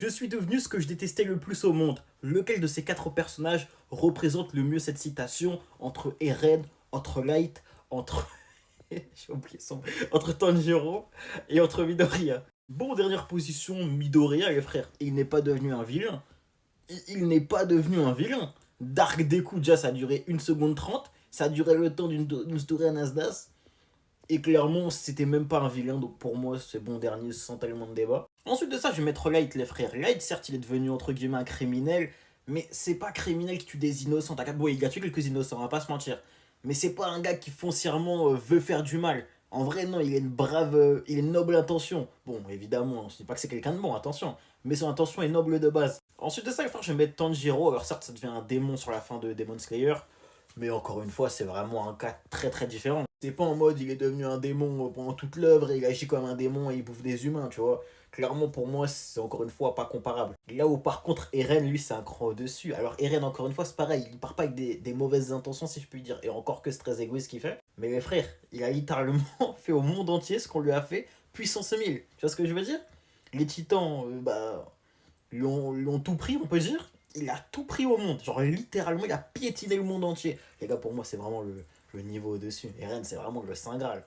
Je suis devenu ce que je détestais le plus au monde. Lequel de ces quatre personnages représente le mieux cette citation entre Eren, entre Light, entre... J'ai oublié son... Entre Tanjiro et entre Midoriya. Bon, dernière position, Midoriya, les frères. Il n'est pas devenu un vilain. Il n'est pas devenu un vilain. Dark Deku, déjà, ça a duré 1 seconde 30. Ça a duré le temps d'une story à Nasdaq. Et clairement, c'était même pas un vilain, donc pour moi, c'est bon dernier sans tellement de débat. Ensuite de ça, je vais mettre Light, les frères. Light, certes, il est devenu entre guillemets un criminel, mais c'est pas criminel qui tue des innocents. Bon, il a tué quelques innocents, on va pas se mentir. Mais c'est pas un gars qui foncièrement veut faire du mal. En vrai, non, il a une brave, il a une noble intention. Bon, évidemment, on se dit pas que c'est quelqu'un de bon, attention. Mais son intention est noble de base. Ensuite de ça, les frères, je vais mettre Tanjiro. Alors certes, ça devient un démon sur la fin de Demon Slayer. Mais encore une fois, c'est vraiment un cas très très différent. C'est pas en mode il est devenu un démon pendant toute l'œuvre et il agit comme un démon et il bouffe des humains, tu vois. Clairement, pour moi, c'est encore une fois pas comparable. Là où par contre, Eren, lui, c'est un cran au-dessus. Alors, Eren, encore une fois, c'est pareil. Il part pas avec des mauvaises intentions, si je puis dire. Et encore que c'est très égoïste ce qu'il fait. Mais mes frères, il a littéralement fait au monde entier ce qu'on lui a fait puissance 1000. Tu vois ce que je veux dire? Les titans, lui ont tout pris, on peut dire. Il a tout pris au monde. Genre, littéralement, il a piétiné le monde entier. Les gars, pour moi, c'est vraiment le niveau au-dessus. Eren, c'est vraiment le Saint Graal.